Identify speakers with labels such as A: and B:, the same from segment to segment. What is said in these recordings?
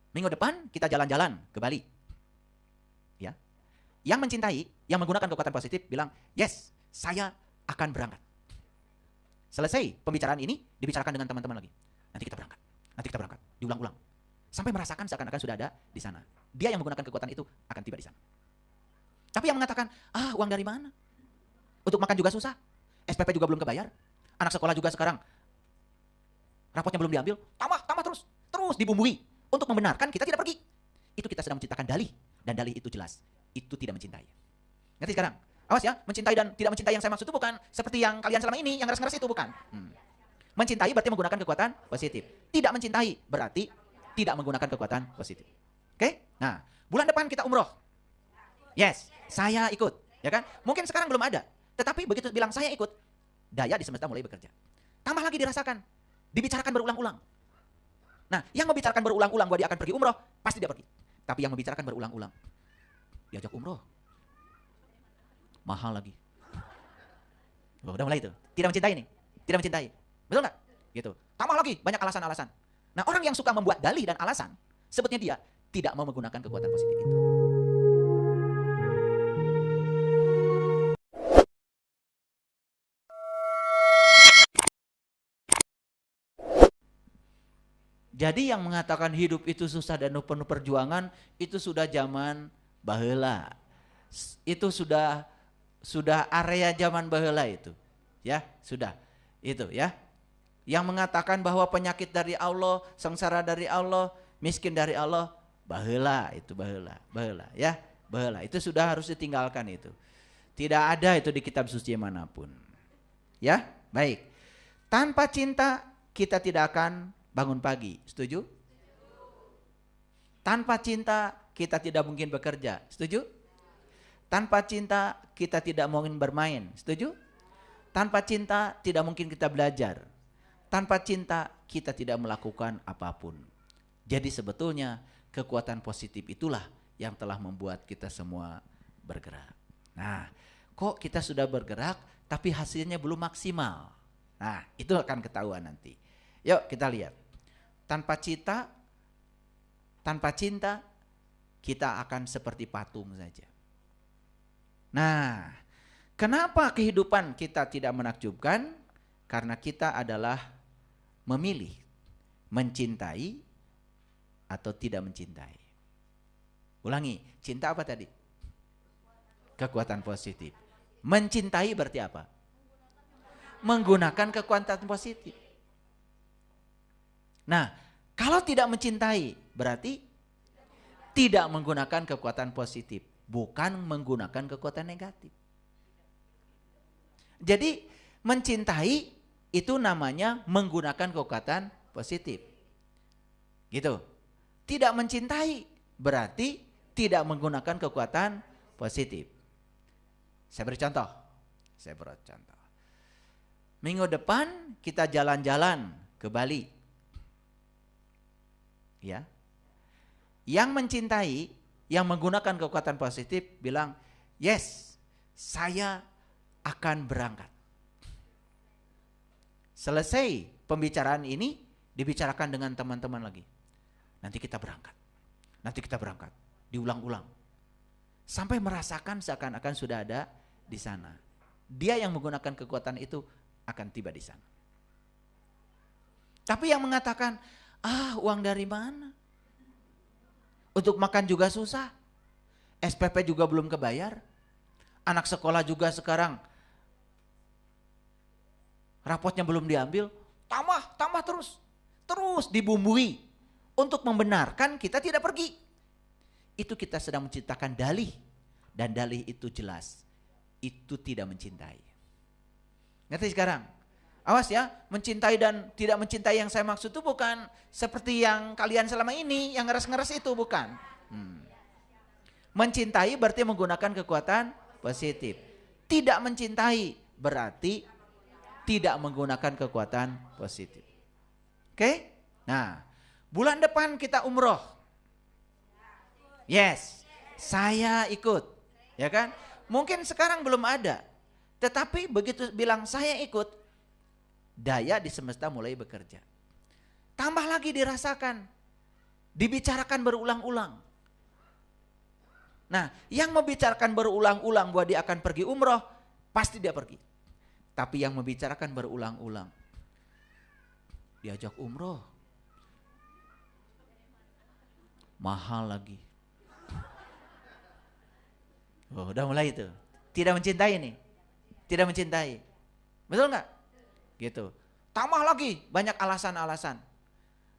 A: Minggu depan kita jalan-jalan ke Bali. Ya. Yang mencintai, yang menggunakan kekuatan positif bilang, yes, saya akan berangkat. Selesai pembicaraan ini, dibicarakan dengan teman-teman lagi. Nanti kita berangkat, nanti kita berangkat. Diulang-ulang. Sampai merasakan seakan-akan sudah ada di sana. Dia yang menggunakan kekuatan itu akan tiba di sana. Tapi yang mengatakan, uang dari mana? Untuk makan juga susah. SPP juga belum kebayar. Anak sekolah juga sekarang rapotnya belum diambil. Tambah terus. Terus dibumbui. Untuk membenarkan kita tidak pergi. Itu kita sedang menciptakan dalih. Dan dalih itu jelas. Itu tidak mencintai. Ngerti sekarang? Awas ya, mencintai dan tidak mencintai yang saya maksud itu bukan seperti yang kalian selama ini, yang ngeres-ngeres itu bukan. Mencintai berarti menggunakan kekuatan positif. Tidak mencintai berarti tidak menggunakan kekuatan positif. Oke? Nah, bulan depan kita umroh. Yes, saya ikut. Ya kan? Mungkin sekarang belum ada. Tetapi begitu bilang saya ikut, daya di semesta mulai bekerja. Tambah lagi dirasakan. Dibicarakan berulang-ulang. Nah, yang membicarakan berulang-ulang bahwa dia akan pergi umroh, pasti dia pergi. Tapi yang membicarakan berulang-ulang, diajak umroh, mahal lagi. Udah mulai itu. Tidak mencintai nih. Tidak mencintai. Betul nggak? Gitu. Tambah lagi banyak alasan-alasan. Nah, orang yang suka membuat dalih dan alasan, sebetulnya dia tidak mau menggunakan kekuatan positif itu. Jadi yang mengatakan hidup itu susah dan penuh perjuangan, itu sudah zaman baheula. Itu sudah area zaman baheula itu. Ya, sudah. Itu ya. Yang mengatakan bahwa penyakit dari Allah, sengsara dari Allah, miskin dari Allah, baheula itu baheula ya. Baheula itu sudah harus ditinggalkan itu. Tidak ada itu di kitab suci manapun. Ya, baik. Tanpa cinta kita tidak akan bangun pagi, setuju? Tanpa cinta kita tidak mungkin bekerja, setuju? Tanpa cinta kita tidak mungkin bermain, setuju? Tanpa cinta tidak mungkin kita belajar. Tanpa cinta kita tidak melakukan apapun. Jadi sebetulnya kekuatan positif itulah yang telah membuat kita semua bergerak. Nah, kok kita sudah bergerak tapi hasilnya belum maksimal? Nah, itu akan ketahuan nanti. Yuk kita lihat. Tanpa cinta kita akan seperti patung saja. Nah, kenapa kehidupan kita tidak menakjubkan? Karena kita adalah memilih mencintai atau tidak mencintai. Ulangi, cinta apa tadi? Kekuatan positif. Mencintai berarti apa? Menggunakan kekuatan positif. Nah, kalau tidak mencintai berarti tidak menggunakan kekuatan positif, bukan menggunakan kekuatan negatif. Jadi mencintai itu namanya menggunakan kekuatan positif. Gitu. Tidak mencintai berarti tidak menggunakan kekuatan positif. Saya beri contoh. Minggu depan kita jalan-jalan ke Bali. Ya. Yang mencintai, yang menggunakan kekuatan positif bilang, yes, saya akan berangkat. Selesai pembicaraan ini, dibicarakan dengan teman-teman lagi. Nanti kita berangkat. Diulang-ulang. Sampai merasakan seakan-akan sudah ada di sana. Dia yang menggunakan kekuatan itu akan tiba di sana. Tapi yang mengatakan, uang dari mana? Untuk makan juga susah. SPP juga belum kebayar. Anak sekolah juga sekarang rapotnya belum diambil. Tambah terus. Terus dibumbui. Untuk membenarkan kita tidak pergi. Itu kita sedang menciptakan dalih. Dan dalih itu jelas. Itu tidak mencintai. Ngerti sekarang? Awas ya, mencintai dan tidak mencintai yang saya maksud itu bukan seperti yang kalian selama ini, yang ngeres-ngeres itu bukan. Mencintai berarti menggunakan kekuatan positif. Tidak mencintai berarti tidak menggunakan kekuatan positif. Oke? Nah, bulan depan kita umroh. Yes, saya ikut. Ya kan? Mungkin sekarang belum ada. Tetapi begitu bilang saya ikut, daya di semesta mulai bekerja. Tambah lagi dirasakan. dibicarakan berulang-ulang. Nah, yang membicarakan berulang-ulang bahwa dia akan pergi umroh, pasti dia pergi. Tapi yang membicarakan berulang-ulang, diajak umroh, mahal lagi. Oh, udah mulai itu. Tidak mencintai nih. Tidak mencintai. Betul nggak? Gitu. Tambah lagi banyak alasan-alasan.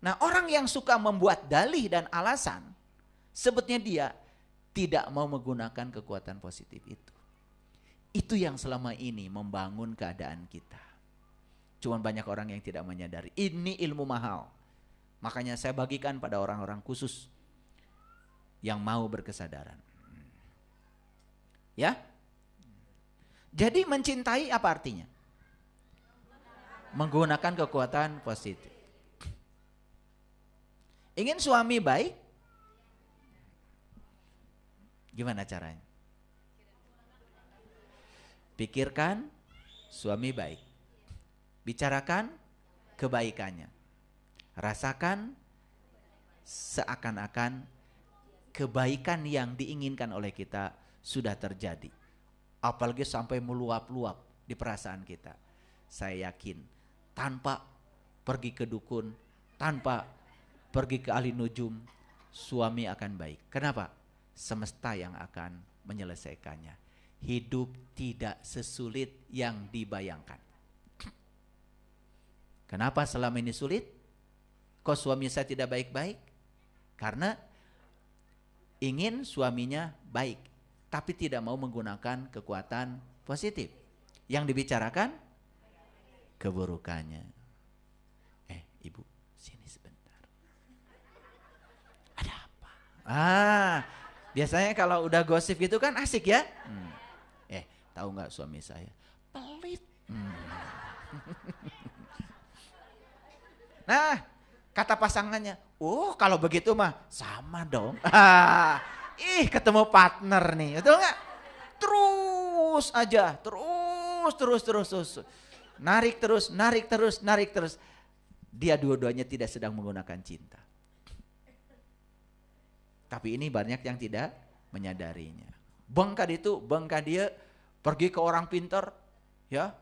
A: Nah, orang yang suka membuat dalih dan alasan, sebetulnya dia tidak mau menggunakan kekuatan positif itu. Itu yang selama ini membangun keadaan kita. Cuman banyak orang yang tidak menyadari. Ini ilmu mahal. Makanya saya bagikan pada orang-orang khusus yang mau berkesadaran. Ya? Jadi mencintai apa artinya? Menggunakan kekuatan positif. Ingin suami baik? Gimana caranya? Pikirkan suami baik. Bicarakan kebaikannya. Rasakan seakan-akan kebaikan yang diinginkan oleh kita sudah terjadi. Apalagi sampai meluap-luap di perasaan kita. Saya yakin tanpa pergi ke dukun, tanpa pergi ke ahli nujum, suami akan baik. Kenapa? Semesta yang akan menyelesaikannya. Hidup tidak sesulit yang dibayangkan. Kenapa selama ini sulit? Kok suami saya tidak baik-baik? Karena ingin suaminya baik, tapi tidak mau menggunakan kekuatan positif. Yang dibicarakan keburukannya. Ibu, sini sebentar. Ada apa? Biasanya kalau udah gosip gitu kan asik ya. Tahu nggak suami saya pelit. Nah, kata pasangannya, kalau begitu mah sama dong. Ketemu partner nih, betul nggak? Terus aja, terus. Narik terus. Dia dua-duanya tidak sedang menggunakan cinta. Tapi ini banyak yang tidak menyadarinya. Bengkak dia pergi ke orang pintar, ya,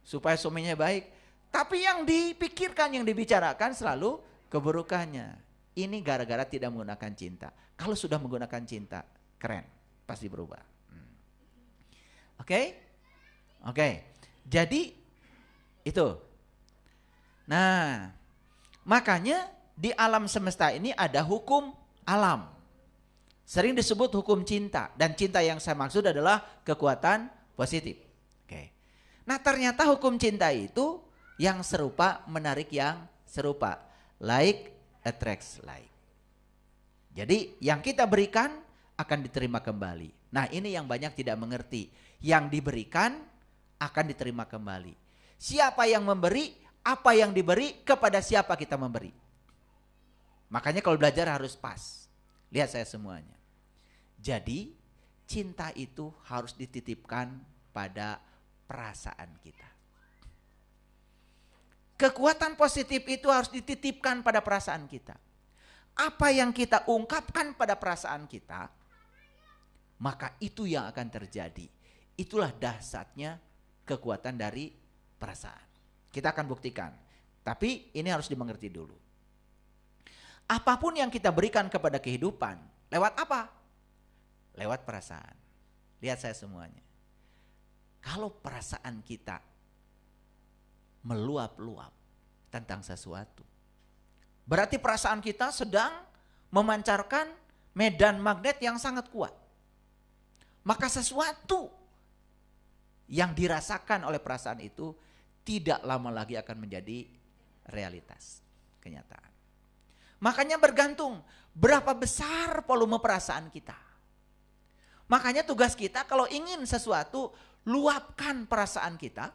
A: supaya suaminya baik. Tapi yang dipikirkan, yang dibicarakan selalu keburukannya. Ini gara-gara tidak menggunakan cinta. Kalau sudah menggunakan cinta, keren, pasti berubah. Oke. Jadi itu. Nah, makanya di alam semesta ini ada hukum alam. Sering disebut hukum cinta. Dan cinta yang saya maksud adalah kekuatan positif. Nah, ternyata hukum cinta itu yang serupa menarik yang serupa. Like attracts like. Jadi yang kita berikan akan diterima kembali. Nah, ini yang banyak tidak mengerti. Yang diberikan akan diterima kembali. Siapa yang memberi, apa yang diberi, kepada siapa kita memberi. Makanya kalau belajar harus pas. Lihat saya semuanya. Jadi cinta itu harus dititipkan pada perasaan kita. Kekuatan positif itu harus dititipkan pada perasaan kita. Apa yang kita ungkapkan pada perasaan kita, maka itu yang akan terjadi. Itulah dahsyatnya kekuatan dari perasaan. Kita akan buktikan. Tapi ini harus dimengerti dulu. Apapun yang kita berikan kepada kehidupan, lewat apa? Lewat perasaan. Lihat saya semuanya. Kalau perasaan kita meluap-luap tentang sesuatu, berarti perasaan kita sedang memancarkan medan magnet yang sangat kuat. Maka sesuatu yang dirasakan oleh perasaan itu tidak lama lagi akan menjadi realitas, kenyataan. Makanya bergantung berapa besar volume perasaan kita. Makanya tugas kita kalau ingin sesuatu, luapkan perasaan kita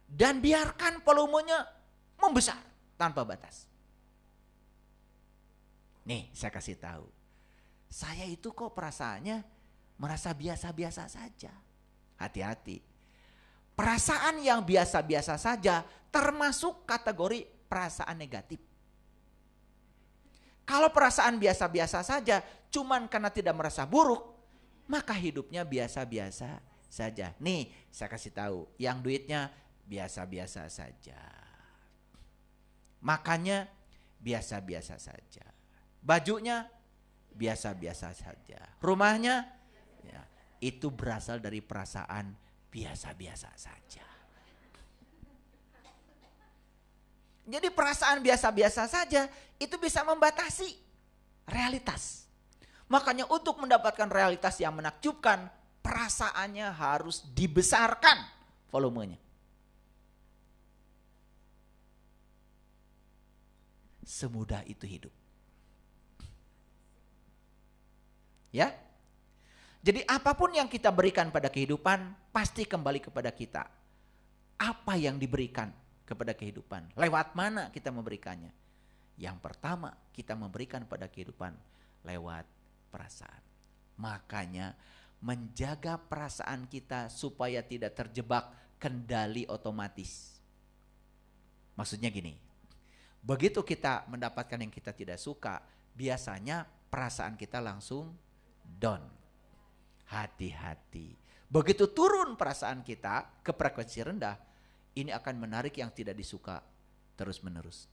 A: dan biarkan volumenya membesar tanpa batas. Nih, saya kasih tahu. Saya itu kok perasaannya merasa biasa-biasa saja. Hati-hati. Perasaan yang biasa-biasa saja termasuk kategori perasaan negatif. Kalau perasaan biasa-biasa saja, cuman karena tidak merasa buruk, maka hidupnya biasa-biasa saja. Nih, saya kasih tahu, yang duitnya biasa-biasa saja. Makannya biasa-biasa saja. Bajunya biasa-biasa saja. Rumahnya ya, itu berasal dari perasaan biasa-biasa saja. Jadi perasaan biasa-biasa saja itu bisa membatasi realitas. Makanya untuk mendapatkan realitas yang menakjubkan, perasaannya harus dibesarkan volumenya. Semudah itu hidup. Ya. Jadi apapun yang kita berikan pada kehidupan pasti kembali kepada kita. Apa yang diberikan kepada kehidupan? Lewat mana kita memberikannya? Yang pertama, kita memberikan pada kehidupan lewat perasaan. Makanya menjaga perasaan kita supaya tidak terjebak kendali otomatis. Maksudnya gini, begitu kita mendapatkan yang kita tidak suka, biasanya perasaan kita langsung down. Hati-hati. Begitu turun perasaan kita ke frekuensi rendah, ini akan menarik yang tidak disuka terus menerus.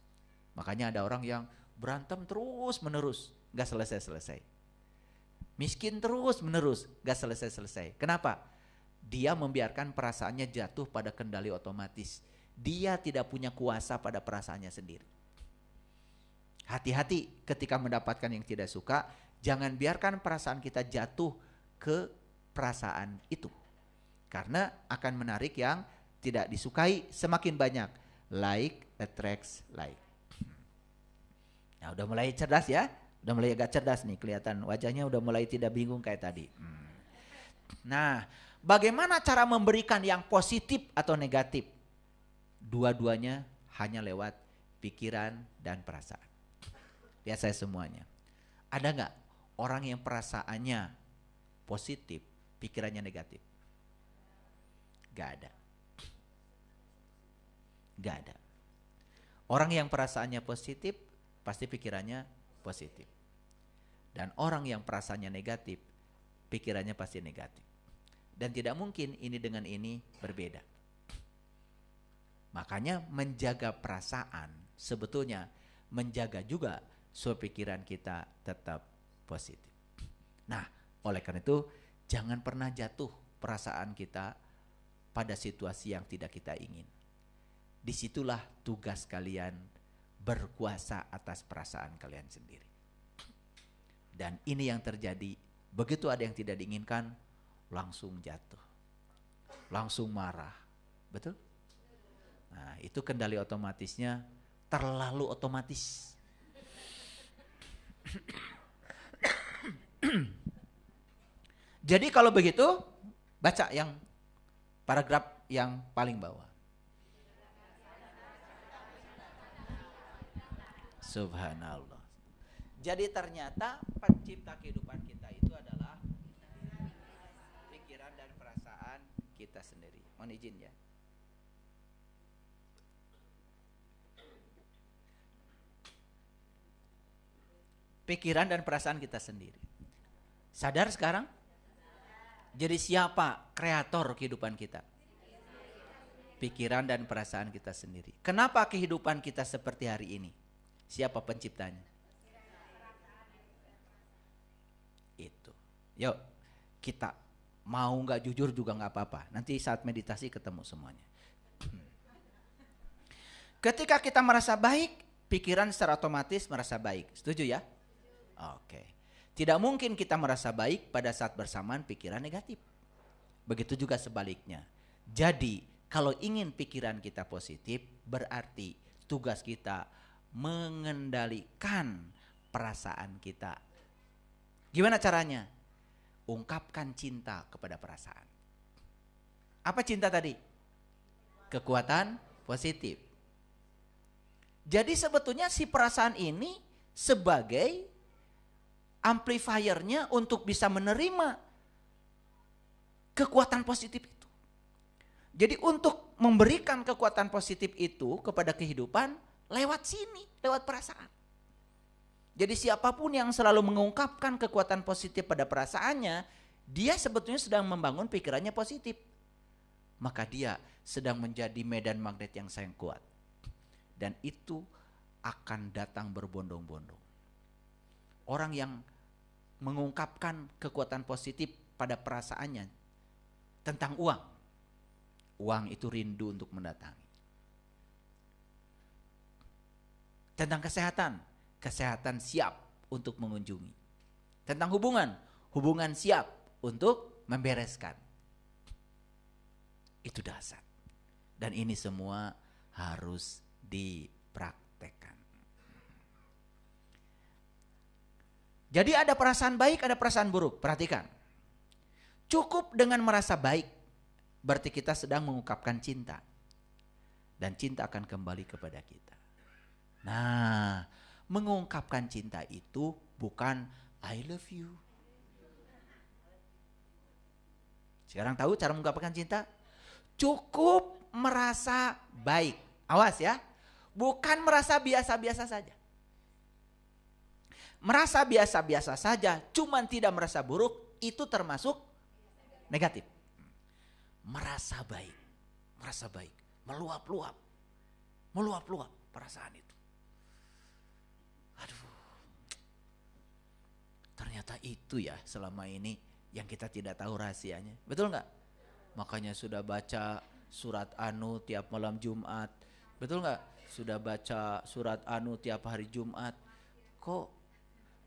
A: Makanya ada orang yang berantem terus menerus, gak selesai-selesai. Miskin terus menerus, gak selesai-selesai. Kenapa? Dia membiarkan perasaannya jatuh pada kendali otomatis. Dia tidak punya kuasa pada perasaannya sendiri. Hati-hati ketika mendapatkan yang tidak suka, jangan biarkan perasaan kita jatuh ke perasaan itu. Karena akan menarik yang tidak disukai semakin banyak. Like attracts like. Nah, udah mulai cerdas ya. Udah mulai agak cerdas nih, kelihatan wajahnya udah mulai tidak bingung kayak tadi. Nah, bagaimana cara memberikan yang positif atau negatif? Dua-duanya hanya lewat pikiran dan perasaan. Lihat saya semuanya. Ada nggak orang yang perasaannya positif, pikirannya negatif? Gak ada. Gak ada. Orang yang perasaannya positif, pasti pikirannya positif. Dan orang yang perasaannya negatif, pikirannya pasti negatif. Dan tidak mungkin ini dengan ini berbeda. Makanya menjaga perasaan sebetulnya menjaga juga supaya pikiran kita tetap positif. Nah, oleh karena itu jangan pernah jatuh perasaan kita pada situasi yang tidak kita ingin. Disitulah tugas kalian berkuasa atas perasaan kalian sendiri. Dan ini yang terjadi, begitu ada yang tidak diinginkan, langsung jatuh. Langsung marah. Betul? Nah, itu kendali otomatisnya terlalu otomatis. Jadi kalau begitu, baca yang paragraf yang paling bawah. Subhanallah. Jadi ternyata pencipta kehidupan kita itu adalah pikiran dan perasaan kita sendiri. Mohon izin ya. Pikiran dan perasaan kita sendiri. Sadar sekarang? Jadi siapa kreator kehidupan kita? Pikiran dan perasaan kita sendiri. Kenapa kehidupan kita seperti hari ini? Siapa penciptanya? Itu. Yuk, kita mau nggak jujur juga nggak apa-apa. Nanti saat meditasi ketemu semuanya. Ketika kita merasa baik, pikiran secara otomatis merasa baik. Setuju ya? Oke. Tidak mungkin kita merasa baik pada saat bersamaan pikiran negatif. Begitu juga sebaliknya. Jadi, kalau ingin pikiran kita positif, berarti tugas kita mengendalikan perasaan kita. Gimana caranya? Ungkapkan cinta kepada perasaan. Apa cinta tadi? Kekuatan positif. Jadi sebetulnya si perasaan ini sebagai amplifiernya untuk bisa menerima kekuatan positif itu. Jadi untuk memberikan kekuatan positif itu kepada kehidupan lewat sini, lewat perasaan. Jadi siapapun yang selalu mengungkapkan kekuatan positif pada perasaannya, dia sebetulnya sedang membangun pikirannya positif. Maka dia sedang menjadi medan magnet yang sangat kuat. Dan itu akan datang berbondong-bondong. Orang yang mengungkapkan kekuatan positif pada perasaannya tentang uang. Uang itu rindu untuk mendatangi. Tentang kesehatan, kesehatan siap untuk mengunjungi. Tentang hubungan, hubungan siap untuk membereskan. Itu dasar. Dan ini semua harus dipraktekkan. Jadi ada perasaan baik, ada perasaan buruk. Perhatikan. Cukup dengan merasa baik, berarti kita sedang mengungkapkan cinta. Dan cinta akan kembali kepada kita. Nah, mengungkapkan cinta itu bukan I love you. Sekarang tahu cara mengungkapkan cinta? Cukup merasa baik. Awas ya. Bukan merasa biasa-biasa saja. Merasa biasa-biasa saja, cuman tidak merasa buruk, itu termasuk negatif. Merasa baik. Merasa baik. Meluap-luap. Meluap-luap perasaan itu. Aduh. Ternyata itu ya selama ini yang kita tidak tahu rahasianya. Betul nggak? Makanya sudah baca surat Anu tiap malam Jumat. Betul nggak? Sudah baca surat Anu tiap hari Jumat. Kok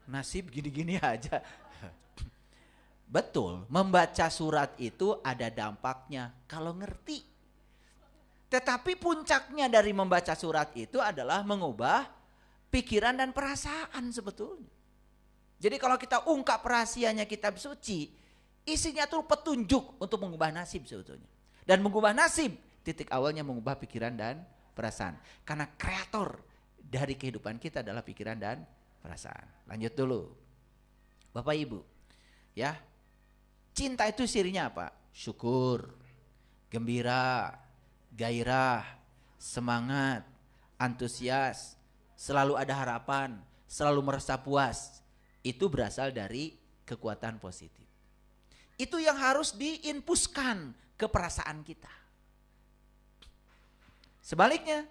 A: nasib gini-gini aja? Betul, membaca surat itu ada dampaknya kalau ngerti. Tetapi puncaknya dari membaca surat itu adalah mengubah pikiran dan perasaan sebetulnya. Jadi kalau kita ungkap rahasianya kitab suci, isinya tuh petunjuk untuk mengubah nasib sebetulnya. Dan mengubah nasib, titik awalnya mengubah pikiran dan perasaan. Karena kreator dari kehidupan kita adalah pikiran dan perasaan. Lanjut dulu. Bapak Ibu, ya. Cinta itu cirinya apa? Syukur, gembira, gairah, semangat, antusias, selalu ada harapan, selalu merasa puas. Itu berasal dari kekuatan positif. Itu yang harus diinpuskan ke perasaan kita. Sebaliknya,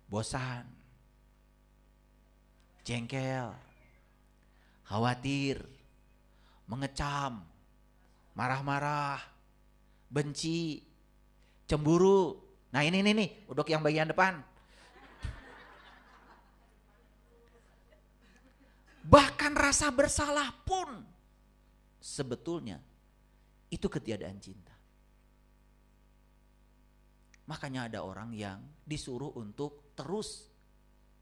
A: bosan, jengkel, khawatir, mengecam, marah-marah, benci, cemburu. Nah ini nih, uduk yang bagian depan. Bahkan rasa bersalah pun sebetulnya itu ketiadaan cinta. Makanya ada orang yang disuruh untuk terus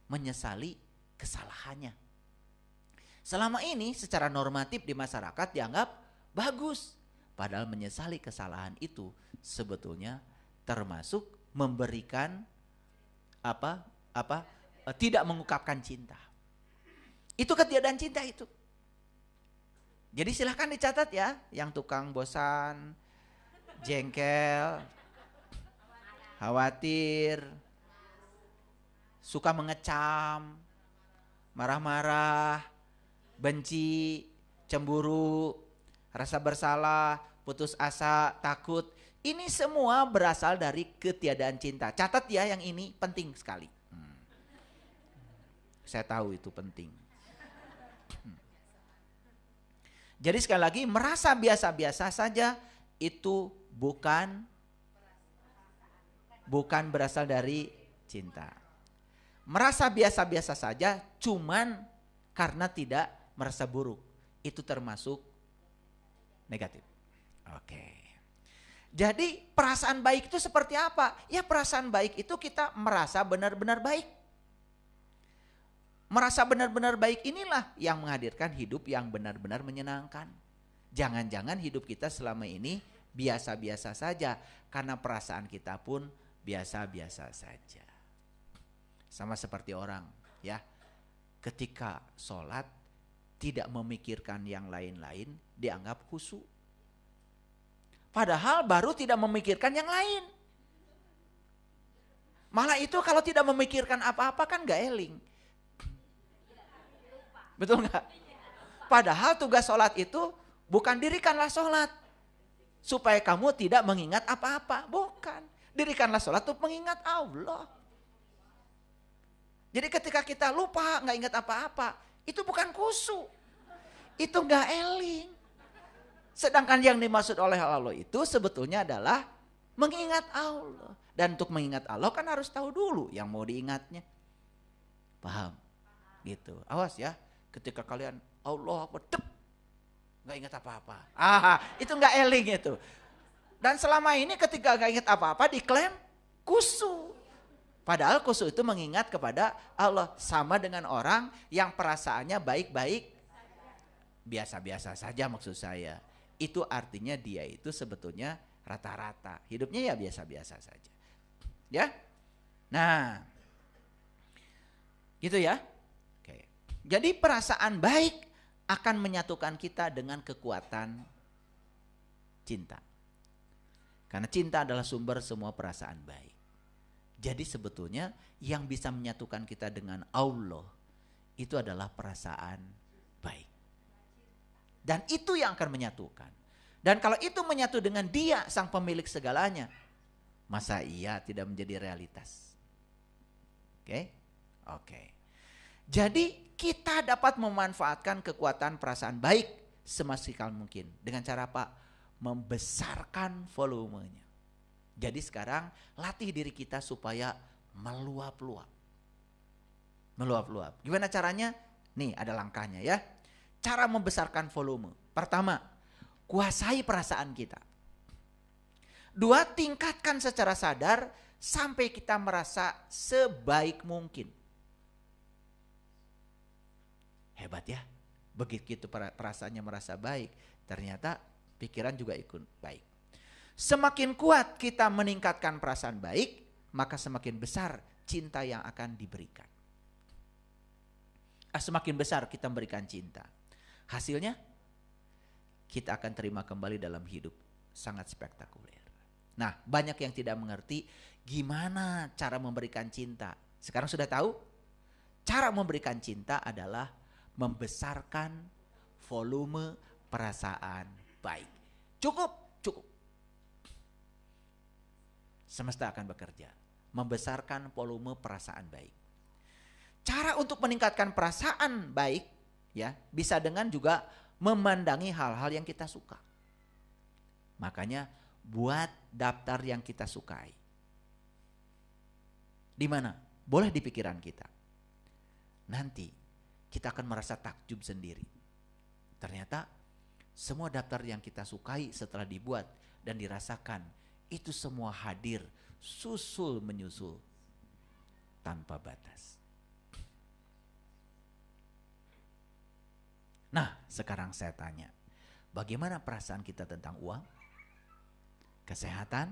A: menyesali kesalahannya. Selama ini secara normatif di masyarakat dianggap bagus. Padahal menyesali kesalahan itu sebetulnya termasuk memberikan tidak mengungkapkan cinta. Itu ketiadaan cinta itu. Jadi silahkan dicatat ya, yang tukang bosan, jengkel, khawatir, suka mengecam, marah-marah, benci, cemburu, rasa bersalah, putus asa, takut. Ini semua berasal dari ketiadaan cinta. Catat ya yang ini penting sekali. Saya tahu itu penting. Jadi sekali lagi merasa biasa-biasa saja itu bukan berasal dari cinta. Merasa biasa-biasa saja cuman karena tidak merasa buruk. Itu termasuk negatif. Oke. Jadi perasaan baik itu seperti apa? Ya perasaan baik itu kita merasa benar-benar baik. Merasa benar-benar baik inilah yang menghadirkan hidup yang benar-benar menyenangkan. Jangan-jangan hidup kita selama ini biasa-biasa saja karena perasaan kita pun biasa-biasa saja. Sama seperti orang ya, ketika sholat tidak memikirkan yang lain-lain dianggap khusyuk. Padahal baru tidak memikirkan yang lain. Malah itu kalau tidak memikirkan apa-apa kan gak eling. Betul nggak? Padahal tugas sholat itu bukan dirikanlah sholat supaya kamu tidak mengingat apa-apa. Bukan. Dirikanlah sholat untuk mengingat Allah. Jadi ketika kita lupa nggak ingat apa-apa, itu bukan khusyuk. Itu nggak eling. Sedangkan yang dimaksud oleh Allah itu sebetulnya adalah mengingat Allah. Dan untuk mengingat Allah kan harus tahu dulu yang mau diingatnya. Paham? Gitu. Awas ya, ketika kalian Allah Akbar, nggak ingat apa-apa. Itu nggak eling itu. Dan selama ini ketika nggak ingat apa-apa diklaim khusyuk. Padahal khusyuk itu mengingat kepada Allah. Sama dengan orang yang perasaannya baik-baik, biasa-biasa saja maksud saya. Itu artinya dia itu sebetulnya rata-rata. Hidupnya ya biasa-biasa saja. Ya. Nah. Gitu ya. Oke. Jadi perasaan baik akan menyatukan kita dengan kekuatan cinta. Karena cinta adalah sumber semua perasaan baik. Jadi sebetulnya yang bisa menyatukan kita dengan Allah itu adalah perasaan baik. Dan itu yang akan menyatukan. Dan kalau itu menyatu dengan Dia sang pemilik segalanya, masa iya tidak menjadi realitas? Oke? Oke. Jadi kita dapat memanfaatkan kekuatan perasaan baik semaksimal mungkin. Dengan cara apa? Membesarkan volumenya. Jadi sekarang latih diri kita supaya meluap-luap. Meluap-luap. Gimana caranya? Nih ada langkahnya ya. Cara membesarkan volume. Pertama, kuasai perasaan kita. Dua, tingkatkan secara sadar sampai kita merasa sebaik mungkin. Hebat ya. Begitu perasaannya merasa baik, ternyata pikiran juga ikut baik. Semakin kuat kita meningkatkan perasaan baik, maka semakin besar cinta yang akan diberikan. Semakin besar kita memberikan cinta. Hasilnya kita akan terima kembali dalam hidup sangat spektakuler. Nah, banyak yang tidak mengerti gimana cara memberikan cinta. Sekarang sudah tahu? Cara memberikan cinta adalah membesarkan volume perasaan baik. Cukup. Semesta akan bekerja. Membesarkan volume perasaan baik. Cara untuk meningkatkan perasaan baik ya, bisa dengan juga memandangi hal-hal yang kita suka. Makanya buat daftar yang kita sukai. Di mana? Boleh di pikiran kita. Nanti kita akan merasa takjub sendiri. Ternyata semua daftar yang kita sukai setelah dibuat dan dirasakan, itu semua hadir susul menyusul tanpa batas. Nah, sekarang saya tanya, bagaimana perasaan kita tentang uang, kesehatan,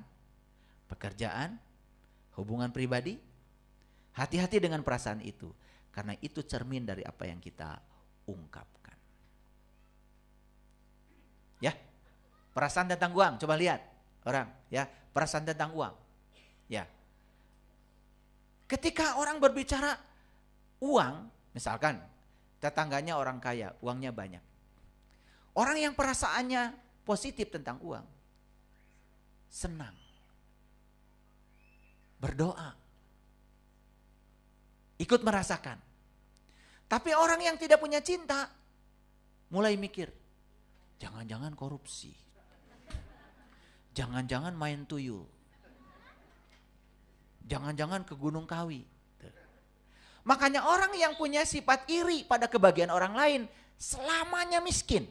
A: pekerjaan, hubungan pribadi? Hati-hati dengan perasaan itu, karena itu cermin dari apa yang kita ungkapkan. Ya, perasaan tentang uang, coba lihat orang, ya, perasaan tentang uang, ya. Ketika orang berbicara uang, misalkan tetangganya orang kaya, uangnya banyak. Orang yang perasaannya positif tentang uang, senang, berdoa, ikut merasakan. Tapi orang yang tidak punya cinta, mulai mikir, jangan-jangan korupsi, jangan-jangan main tuyul, jangan-jangan ke Gunung Kawi. Makanya orang yang punya sifat iri pada kebahagiaan orang lain selamanya miskin.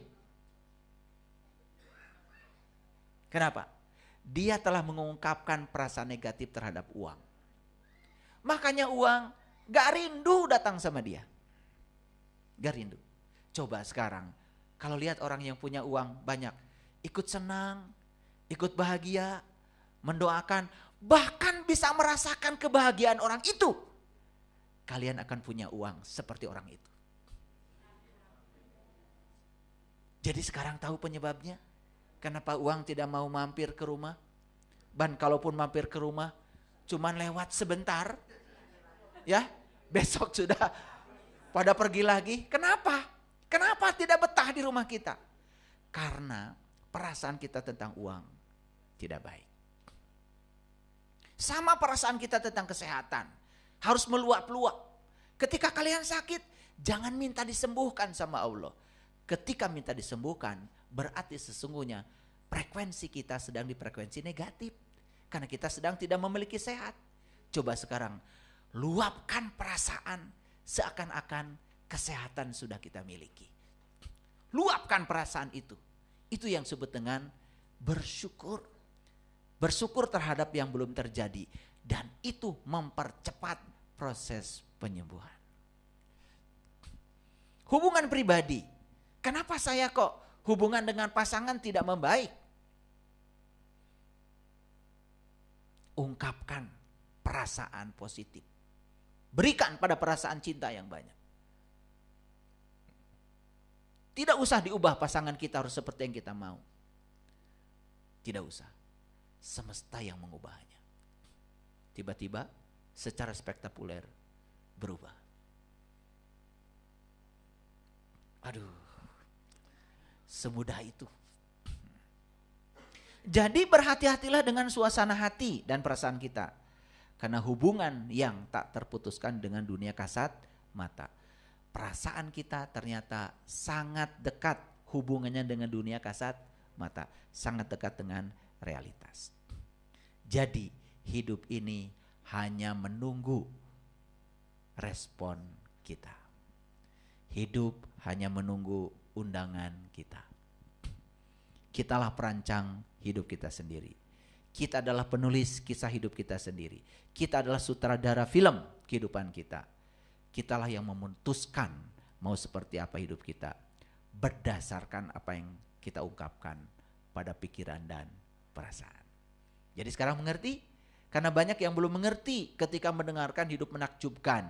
A: Kenapa? Dia telah mengungkapkan perasaan negatif terhadap uang. Makanya uang gak rindu datang sama dia. Gak rindu. Coba sekarang kalau lihat orang yang punya uang banyak, ikut senang, ikut bahagia, mendoakan, bahkan bisa merasakan kebahagiaan orang itu. Kalian akan punya uang seperti orang itu. Jadi sekarang tahu penyebabnya? Kenapa uang tidak mau mampir ke rumah? Dan kalaupun mampir ke rumah, cuman lewat sebentar. Ya, besok sudah pada pergi lagi. Kenapa? Kenapa tidak betah di rumah kita? Karena perasaan kita tentang uang tidak baik. Sama perasaan kita tentang kesehatan. Harus meluap-luap. Ketika kalian sakit, jangan minta disembuhkan sama Allah. Ketika minta disembuhkan, berarti sesungguhnya frekuensi kita sedang di frekuensi negatif. Karena kita sedang tidak memiliki sehat. Coba sekarang, luapkan perasaan seakan-akan kesehatan sudah kita miliki. Luapkan perasaan itu. Itu yang disebut dengan bersyukur. Bersyukur terhadap yang belum terjadi. Dan itu mempercepat proses penyembuhan. Hubungan pribadi. Kenapa saya kok hubungan dengan pasangan tidak membaik? Ungkapkan perasaan positif. Berikan pada perasaan cinta yang banyak. Tidak usah diubah pasangan kita harus seperti yang kita mau. Tidak usah. Semesta yang mengubahnya. Tiba-tiba secara spektakuler berubah. Aduh. Semudah itu. Jadi berhati-hatilah dengan suasana hati dan perasaan kita. Karena hubungan yang tak terputuskan dengan dunia kasat mata. Perasaan kita ternyata sangat dekat hubungannya dengan dunia kasat mata. Sangat dekat dengan realitas. Jadi hidup ini hanya menunggu respon kita. Hidup hanya menunggu undangan kita. Kitalah perancang hidup kita sendiri. Kita adalah penulis kisah hidup kita sendiri. Kita adalah sutradara film kehidupan kita. Kitalah yang memutuskan mau seperti apa hidup kita. Berdasarkan apa yang kita ungkapkan pada pikiran dan perasaan. Jadi sekarang mengerti? Karena banyak yang belum mengerti ketika mendengarkan hidup menakjubkan.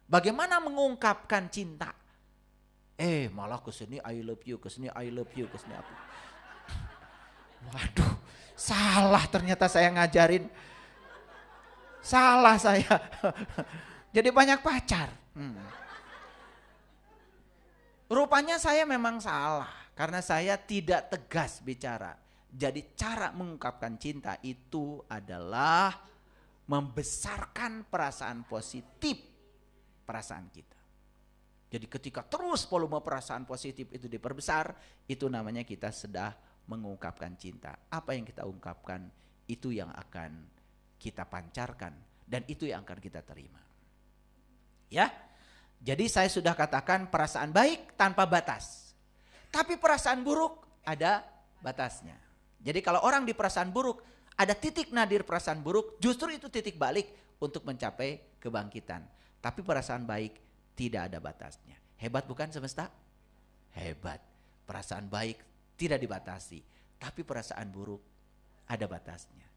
A: Bagaimana mengungkapkan cinta? Malah kesini I love you, kesini I love you, kesini apa. Waduh, salah ternyata saya ngajarin. Salah saya. Jadi banyak pacar. Rupanya saya memang salah. Karena saya tidak tegas bicara. Jadi cara mengungkapkan cinta itu adalah membesarkan perasaan positif perasaan kita. Jadi ketika terus volume perasaan positif itu diperbesar, itu namanya kita sudah mengungkapkan cinta. Apa yang kita ungkapkan itu yang akan kita pancarkan dan itu yang akan kita terima. Ya. Jadi saya sudah katakan perasaan baik tanpa batas. Tapi perasaan buruk ada batasnya. Jadi kalau orang di perasaan buruk, ada titik nadir perasaan buruk, justru itu titik balik untuk mencapai kebangkitan. Tapi perasaan baik tidak ada batasnya. Hebat bukan semesta? Hebat. Perasaan baik tidak dibatasi. Tapi perasaan buruk ada batasnya.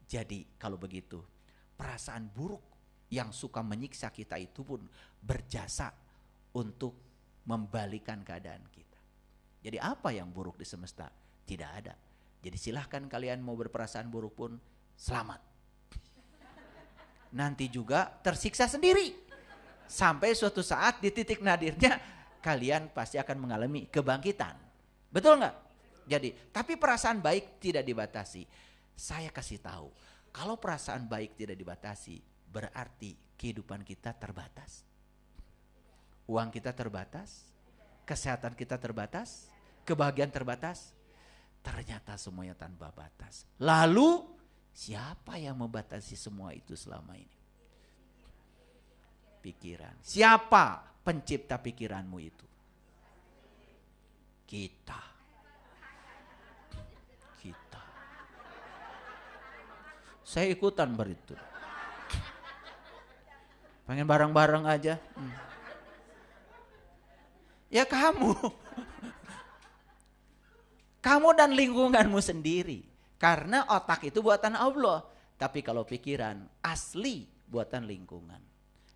A: Jadi kalau begitu, perasaan buruk yang suka menyiksa kita itu pun berjasa untuk membalikan keadaan kita. Jadi apa yang buruk di semesta? Tidak ada. Jadi silahkan kalian mau berperasaan buruk pun selamat. Nanti juga tersiksa sendiri. Sampai suatu saat di titik nadirnya kalian pasti akan mengalami kebangkitan. Betul nggak? Jadi, tapi perasaan baik tidak dibatasi. Saya kasih tahu, kalau perasaan baik tidak dibatasi, berarti kehidupan kita terbatas. Uang kita terbatas, kesehatan kita terbatas, kebahagiaan terbatas. Ternyata semuanya tanpa batas. Lalu siapa yang membatasi semua itu selama ini? Pikiran. Siapa pencipta pikiranmu itu? Kita. Saya ikutan beritu. Pengen bareng-bareng aja. Ya kamu. Kamu dan lingkunganmu sendiri. Karena otak itu buatan Allah. Tapi kalau pikiran asli buatan lingkungan.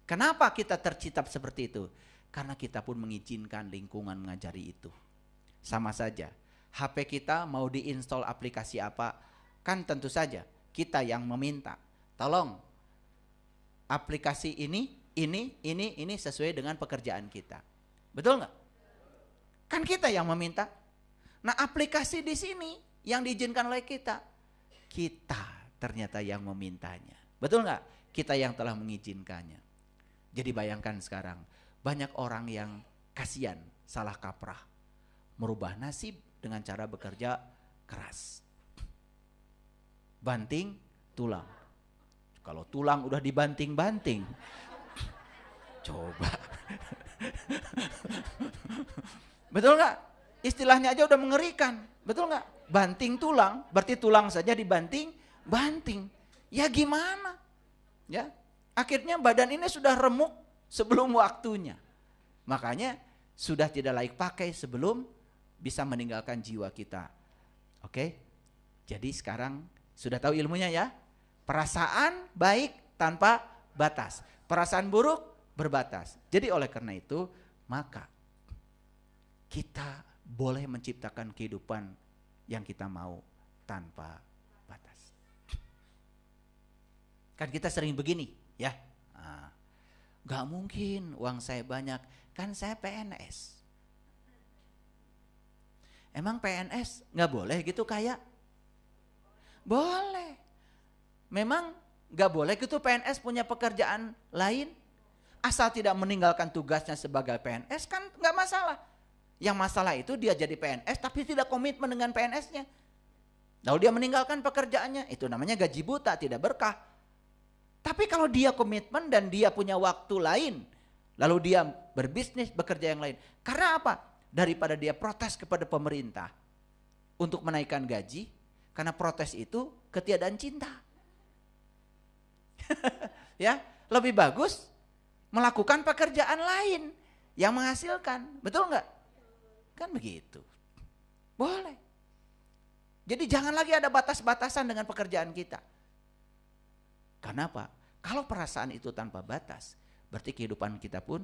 A: Kenapa kita tercipta seperti itu? Karena kita pun mengizinkan lingkungan mengajari itu. Sama saja. HP kita mau diinstal aplikasi apa, kan tentu saja kita yang meminta. Tolong aplikasi ini ini sesuai dengan pekerjaan kita. Betul nggak? Kan kita yang meminta. Nah, aplikasi di sini yang diizinkan oleh kita. Kita ternyata yang memintanya. Betul nggak? Kita yang telah mengizinkannya. Jadi bayangkan sekarang, banyak orang yang kasihan, salah kaprah, merubah nasib dengan cara bekerja keras. Banting tulang. Kalau tulang udah dibanting-banting, coba. Betul nggak? Istilahnya aja udah mengerikan. Betul nggak? Banting tulang, berarti tulang saja dibanting, banting. Ya gimana? Ya, akhirnya badan ini sudah remuk sebelum waktunya. Makanya sudah tidak layak pakai sebelum bisa meninggalkan jiwa kita. Oke? Jadi sekarang sudah tahu ilmunya ya? Perasaan baik tanpa batas. Perasaan buruk berbatas. Jadi oleh karena itu, maka kita boleh menciptakan kehidupan yang kita mau tanpa batas. Kan kita sering begini ya. Gak mungkin uang saya banyak, kan saya PNS. Emang PNS gak boleh gitu kaya? Boleh. Memang gak boleh gitu PNS punya pekerjaan lain? Asal tidak meninggalkan tugasnya sebagai PNS kan gak masalah. Yang masalah itu dia jadi PNS tapi tidak komitmen dengan PNS-nya. Lalu dia meninggalkan pekerjaannya, itu namanya gaji buta, tidak berkah. Tapi kalau dia komitmen dan dia punya waktu lain, lalu dia berbisnis, bekerja yang lain. Karena apa? Daripada dia protes kepada pemerintah untuk menaikkan gaji, karena protes itu ketiadaan cinta. Ya, lebih bagus melakukan pekerjaan lain yang menghasilkan. Betul nggak? Kan begitu. Boleh. Jadi jangan lagi ada batas-batasan dengan pekerjaan kita. Kenapa? Kalau perasaan itu tanpa batas, berarti kehidupan kita pun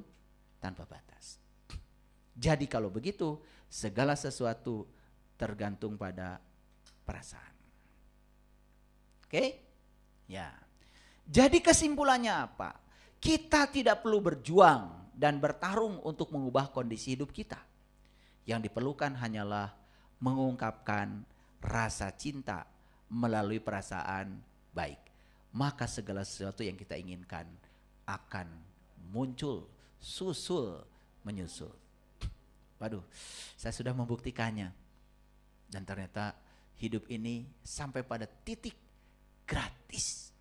A: tanpa batas. Jadi kalau begitu, segala sesuatu tergantung pada perasaan. Oke? Ya. Jadi kesimpulannya apa? Kita tidak perlu berjuang dan bertarung untuk mengubah kondisi hidup kita. Yang diperlukan hanyalah mengungkapkan rasa cinta melalui perasaan baik. Maka segala sesuatu yang kita inginkan akan muncul, susul, menyusul. Waduh, saya sudah membuktikannya. Dan ternyata hidup ini sampai pada titik gratis.